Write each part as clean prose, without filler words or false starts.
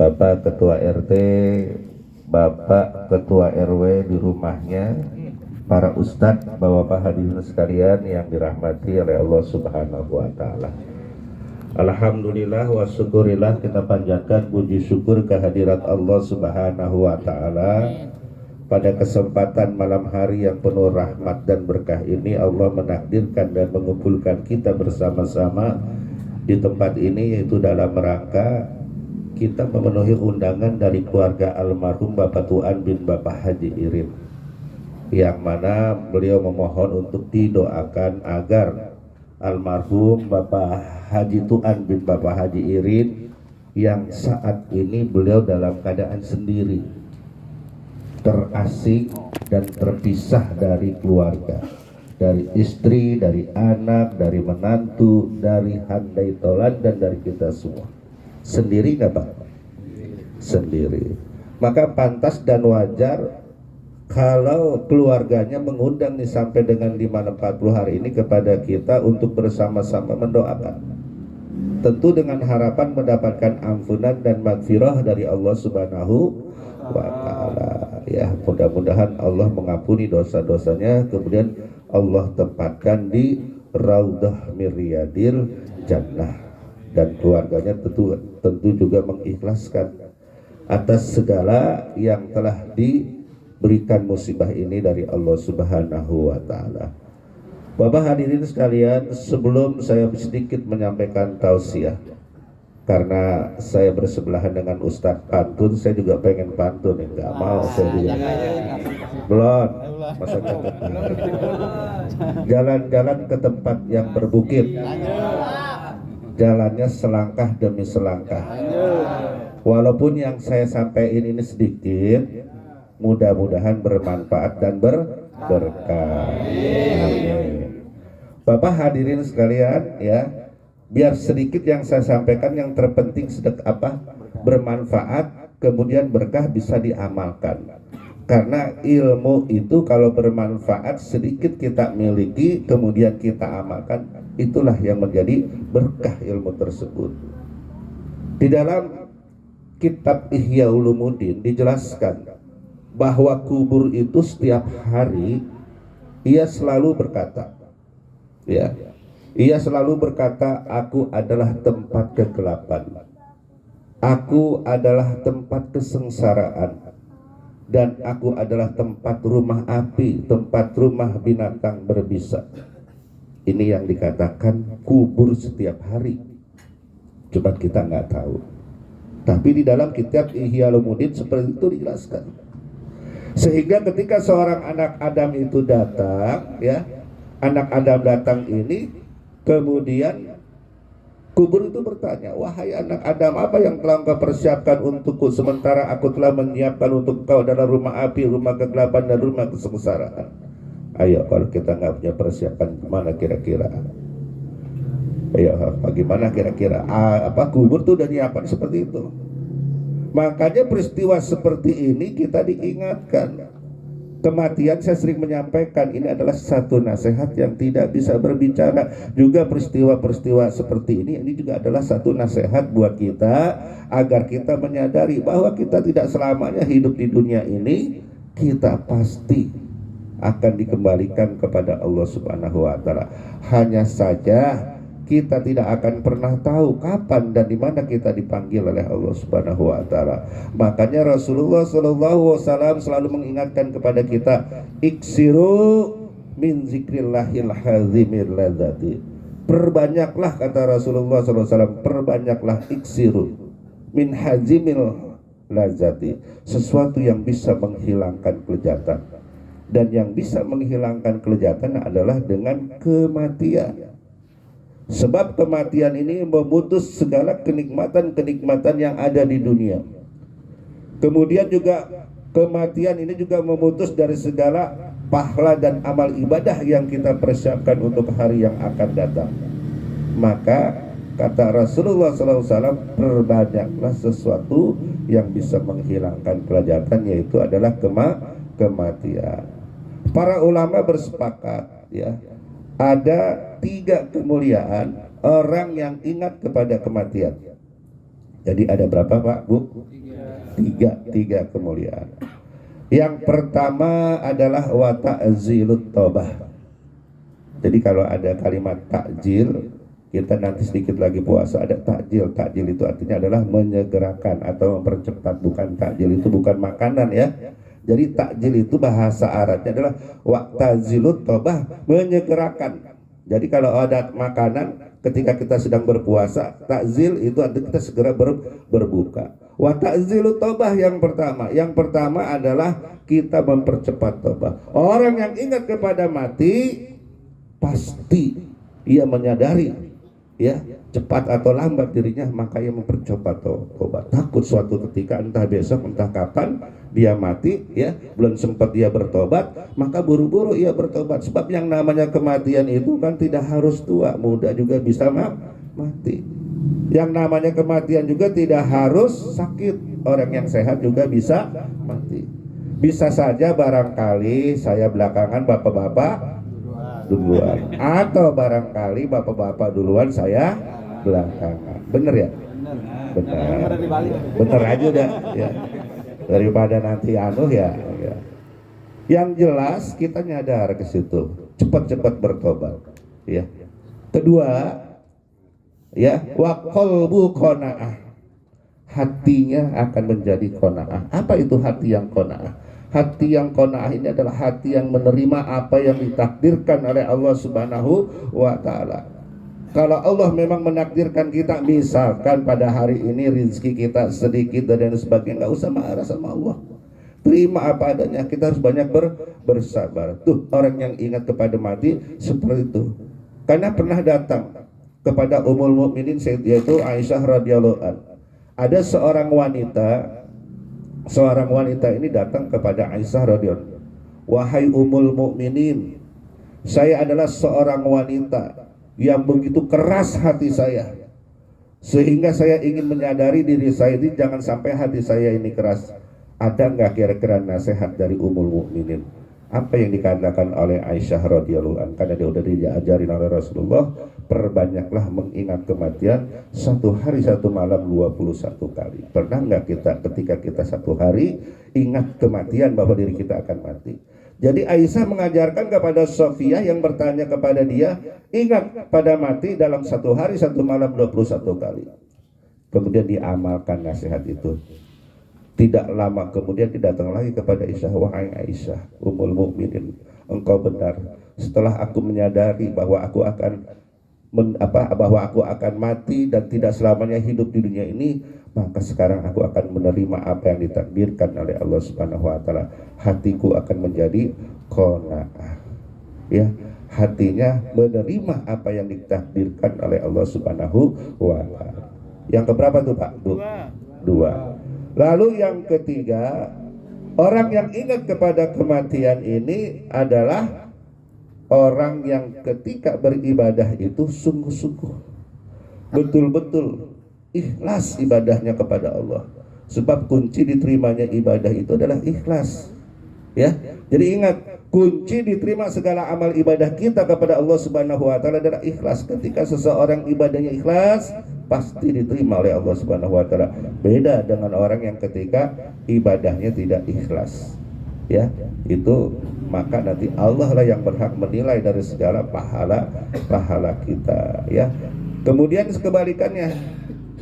Bapak Ketua RT, Bapak Ketua RW di rumahnya, para ustadz, bapak-bapak hadirin sekalian yang dirahmati oleh Allah Subhanahu wa Ta'ala. Alhamdulillah wa syukurillah, kita panjatkan puji syukur kehadirat Allah Subhanahu wa Ta'ala. Pada kesempatan malam hari yang penuh rahmat dan berkah ini, Allah menakdirkan dan mengumpulkan kita bersama-sama di tempat ini, yaitu dalam rangka kita memenuhi undangan dari keluarga almarhum Bapak Tuan bin Bapak Haji Irin, yang mana beliau memohon untuk didoakan agar almarhum Bapak Haji Tuan bin Bapak Haji Irin yang saat ini beliau dalam keadaan sendiri, terasing dan terpisah dari keluarga, dari istri, dari anak, dari menantu, dari handai tolan, dan dari kita semua. Sendiri nggak Pak? Sendiri. Maka pantas dan wajar kalau keluarganya mengundang nih sampai dengan 540 hari ini kepada kita untuk bersama-sama mendoakan. Tentu dengan harapan mendapatkan ampunan dan maghfirah dari Allah Subhanahu wa Ta'ala. Ya, mudah-mudahan Allah mengampuni dosa-dosanya, kemudian Allah tempatkan di Raudhah Miryadil Jannah, dan keluarganya tentu juga mengikhlaskan atas segala yang telah diberikan musibah ini dari Allah Subhanahu wa Ta'ala. Bapak hadirin sekalian, sebelum saya sedikit menyampaikan tausiah, karena saya bersebelahan dengan Ustadz pantun, saya juga pengen pantun, nggak mau saya juga. Belum, masa jalan-jalan ke tempat yang berbukit, jalannya selangkah demi selangkah. Walaupun yang saya sampaikan ini sedikit, mudah-mudahan bermanfaat dan berkah. Bapak hadirin sekalian, ya, biar sedikit yang saya sampaikan, yang terpenting bermanfaat, kemudian berkah, bisa diamalkan. Karena ilmu itu kalau bermanfaat, sedikit kita miliki, kemudian kita amalkan, itulah yang menjadi berkah ilmu tersebut. Di dalam kitab Ihya Ulumuddin dijelaskan bahwa kubur itu setiap hari ia selalu berkata, ya, ia selalu berkata, aku adalah tempat kegelapan, aku adalah tempat kesengsaraan, dan aku adalah tempat rumah api, tempat rumah binatang berbisa. Ini yang dikatakan kubur setiap hari. Cuma kita nggak tahu. Tapi di dalam kitab Ihya Ulumuddin seperti itu dijelaskan. Sehingga ketika seorang anak Adam itu datang, ya, anak Adam datang ini, kemudian kubur itu bertanya, wahai anak Adam, apa yang telah engkau persiapkan untukku, sementara aku telah menyiapkan untuk engkau adalah rumah api, rumah kegelapan, dan rumah kesengsaraan. Ayo, kalau kita nggak punya persiapan, gimana kira-kira? Ayo, bagaimana kira-kira? Kubur tuh udah nyiapkan seperti itu. Makanya peristiwa seperti ini kita diingatkan. Kematian, saya sering menyampaikan, ini adalah satu nasihat yang tidak bisa berbicara. Juga peristiwa-peristiwa seperti ini juga adalah satu nasihat buat kita, agar kita menyadari bahwa kita tidak selamanya hidup di dunia ini. Kita pasti akan dikembalikan kepada Allah Subhanahu wa Ta'ala. Hanya saja kita tidak akan pernah tahu kapan dan di mana kita dipanggil oleh Allah Subhanahu wa Ta'ala. Makanya Rasulullah SAW selalu mengingatkan kepada kita, iksiru min zikrillahil hazimil ladzati. Perbanyaklah, kata Rasulullah SAW, perbanyaklah iksiru min hazimil ladzati, sesuatu yang bisa menghilangkan kelezatan. Dan yang bisa menghilangkan kelezatan adalah dengan kematian. Sebab kematian ini memutus segala kenikmatan-kenikmatan yang ada di dunia. Kemudian juga kematian ini juga memutus dari segala pahala dan amal ibadah yang kita persiapkan untuk hari yang akan datang. Maka kata Rasulullah SAW, perbanyaklah sesuatu yang bisa menghilangkan kelezatan, yaitu adalah kematian. Para ulama bersepakat, ya, ada 3 kemuliaan orang yang ingat kepada kematian. Jadi ada berapa Pak Bu? Tiga kemuliaan. Yang pertama adalah wa ta'zilut taubah. Jadi kalau ada kalimat takjil, kita nanti sedikit lagi puasa ada takjil. Takjil itu artinya adalah menyegerakan atau mempercepat. Bukan takjil itu bukan makanan ya. Jadi takjil itu bahasa Arabnya adalah wa ta'zilut taubah, menyegerakan. Jadi kalau ada makanan ketika kita sedang berpuasa, takzil itu artinya kita segera berbuka. Wa ta'zilut taubah yang pertama. Yang pertama adalah kita mempercepat tobat. Orang yang ingat kepada mati pasti ia menyadari ya cepat atau lambat dirinya, maka ia mempercepat tobat. Takut suatu ketika entah besok entah kapan dia mati ya, belum sempat dia bertobat, maka buru-buru ia bertobat. Sebab yang namanya kematian itu kan tidak harus tua, muda juga bisa mati. Yang namanya kematian juga tidak harus sakit, orang yang sehat juga bisa mati. Bisa saja barangkali saya belakangan, bapak-bapak duluan, atau barangkali bapak-bapak duluan saya belakangan. Bener ya? Bener. Bener aja dah ya. Daripada nanti ya. Yang jelas kita nyadar ke situ, cepat-cepat bertobat ya. Kedua ya, wa qalbu qanaah, hatinya akan menjadi qanaah. Apa itu hati yang qanaah? Hati yang qanaah ini adalah hati yang menerima apa yang ditakdirkan oleh Allah Subhanahu wa taala. Kalau Allah memang menakdirkan kita, misalkan pada hari ini rezeki kita sedikit dan sebagainya, nggak usah marah sama Allah. Terima apa adanya, kita harus banyak bersabar. Tuh orang yang ingat kepada mati seperti itu. Karena pernah datang kepada Ummul Mukminin yaitu Aisyah radhiyallahu anha. Ada seorang wanita ini datang kepada Aisyah radhiyallahu anha. Wahai Ummul Mukminin, saya adalah seorang wanita yang begitu keras hati saya, sehingga saya ingin menyadari diri saya ini jangan sampai hati saya ini keras. Ada nggak kira-kira nasihat dari Ummul Mukminin? Apa yang dikatakan oleh Aisyah radhiyallahu anha? Karena dia sudah diajarin oleh Rasulullah, perbanyaklah mengingat kematian, satu hari satu malam 21 kali. Pernah nggak kita ketika kita satu hari ingat kematian bahwa diri kita akan mati? Jadi Aisyah mengajarkan kepada Sofiyah yang bertanya kepada dia, ingat pada mati dalam satu hari satu malam 21 kali. Kemudian diamalkan nasihat itu. Tidak lama kemudian dia datang lagi kepada Aisyah, wahai Aisyah, Ummul Mukminin, engkau benar. Setelah aku menyadari bahwa aku akan mati dan tidak selamanya hidup di dunia ini, maka sekarang aku akan menerima apa yang ditakdirkan oleh Allah Subhanahu wa taala. Hatiku akan menjadi qanaah. Ya, hatinya menerima apa yang ditakdirkan oleh Allah Subhanahu wa taala. Yang keberapa tuh Pak? Dua. Lalu yang ketiga, orang yang ingat kepada kematian ini adalah orang yang ketika beribadah itu sungguh-sungguh, betul-betul ikhlas ibadahnya kepada Allah. Sebab kunci diterimanya ibadah itu adalah ikhlas. Ya, jadi ingat, kunci diterima segala amal ibadah kita kepada Allah Subhanahu wa taala adalah ikhlas. Ketika seseorang ibadahnya ikhlas, pasti diterima oleh Allah Subhanahu wa taala. Beda dengan orang yang ketika ibadahnya tidak ikhlas. Ya, itu maka nanti Allah lah yang berhak menilai dari segala pahala kita, ya. Kemudian kebalikannya.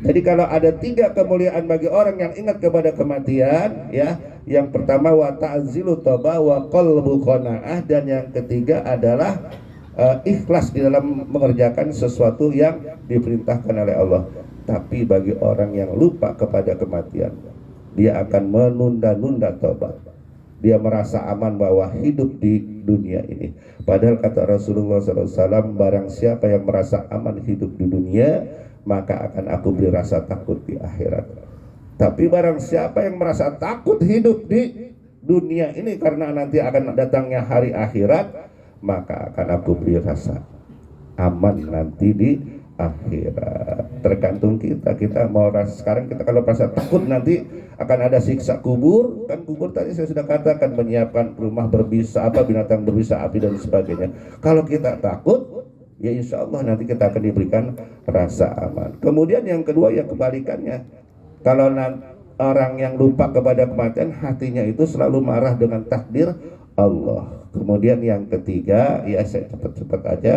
Jadi kalau ada tiga kemuliaan bagi orang yang ingat kepada kematian, ya, yang pertama wa ta'zilu toba wa qalbu qanaah, dan yang ketiga adalah ikhlas di dalam mengerjakan sesuatu yang diperintahkan oleh Allah. Tapi bagi orang yang lupa kepada kematian, dia akan menunda-nunda tobat. Dia merasa aman bahwa hidup di dunia ini. Padahal kata Rasulullah SAW, barang siapa yang merasa aman hidup di dunia, maka akan aku beri rasa takut di akhirat. Tapi barang siapa yang merasa takut hidup di dunia ini karena nanti akan datangnya hari akhirat, maka akan aku beri rasa aman nanti di akhirat. Tergantung kita mau rasa. Sekarang kita kalau merasa takut nanti akan ada siksa kubur, kan kubur tadi saya sudah katakan menyiapkan rumah berbisa binatang berbisa api dan sebagainya. Kalau kita takut, ya insya Allah nanti kita akan diberikan rasa aman. Kemudian yang kedua yang kebalikannya, Kalau orang yang lupa kepada kematian, hatinya itu selalu marah dengan takdir Allah. Kemudian yang ketiga, ya saya cepat-cepat aja,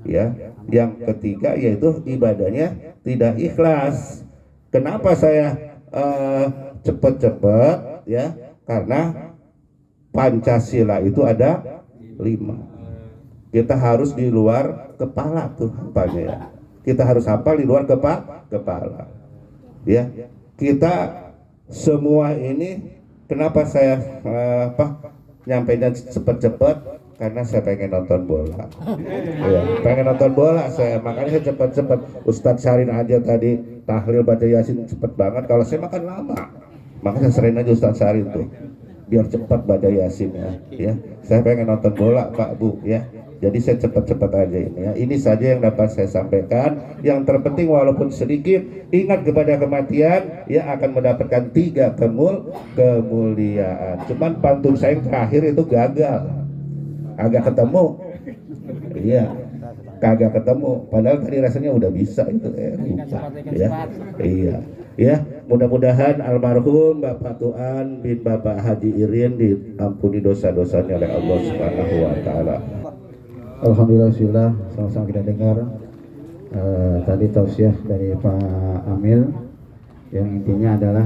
ya. Yang ketiga yaitu ibadahnya tidak ikhlas. Kenapa saya cepat-cepat? Ya, karena Pancasila itu ada 5. Kita harus di luar kepala tuh apanya ya. Kita harus hafal di luar kepala. Ya, kita semua ini kenapa saya nyampainya cepat-cepat? Karena saya pengen nonton bola. Ya, pengen nonton bola saya, makanya saya cepat-cepat. Ustadz Syarin aja tadi tahlil baca Yasin cepat banget. Kalau saya makan lama, makanya saya sering aja Ustadz Syarin tuh, biar cepat baca Yasin ya. Ya, saya pengen nonton bola Pak Bu ya. Jadi saya cepat-cepat aja ini ya. Ini saja yang dapat saya sampaikan. Yang terpenting walaupun sedikit, ingat kepada kematian, ya akan mendapatkan 3 kemuliaan. Cuman pantun saya yang terakhir itu gagal, agak ketemu, iya, kagak ketemu. Padahal tadi rasanya udah bisa itu, lupa, ya, iya, ya. Mudah-mudahan almarhum Bapak Tuan bin Bapak Haji Irin diampuni dosa-dosanya oleh Allah Subhanahu Wa Taala. Alhamdulillah, sama-sama kita dengar tadi tausiah dari Pak Amil yang intinya adalah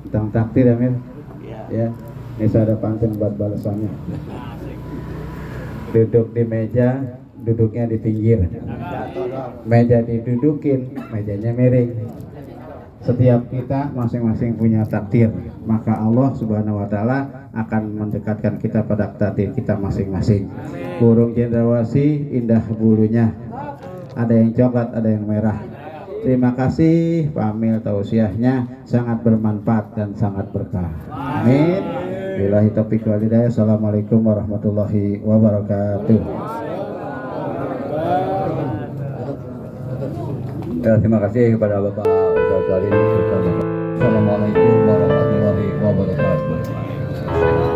tentang takdir, Amil. Ya, ini saya ada pantun buat balasannya. Duduk di meja, duduknya di pinggir. Meja didudukin, mejanya miring. Setiap kita masing-masing punya takdir, maka Allah Subhanahu Wa Taala akan mendekatkan kita pada takdir kita masing-masing. Burung cendrawasih indah bulunya, ada yang coklat, ada yang merah. Terima kasih Pak Amil, tausiahnya sangat bermanfaat dan sangat berkah. Amin. Billahi taufiq wal hidayah. Assalamualaikum warahmatullahi wabarakatuh. Ya, terima kasih kepada Bapak Ustaz Salim. Assalamualaikum warahmatullahi wabarakatuh.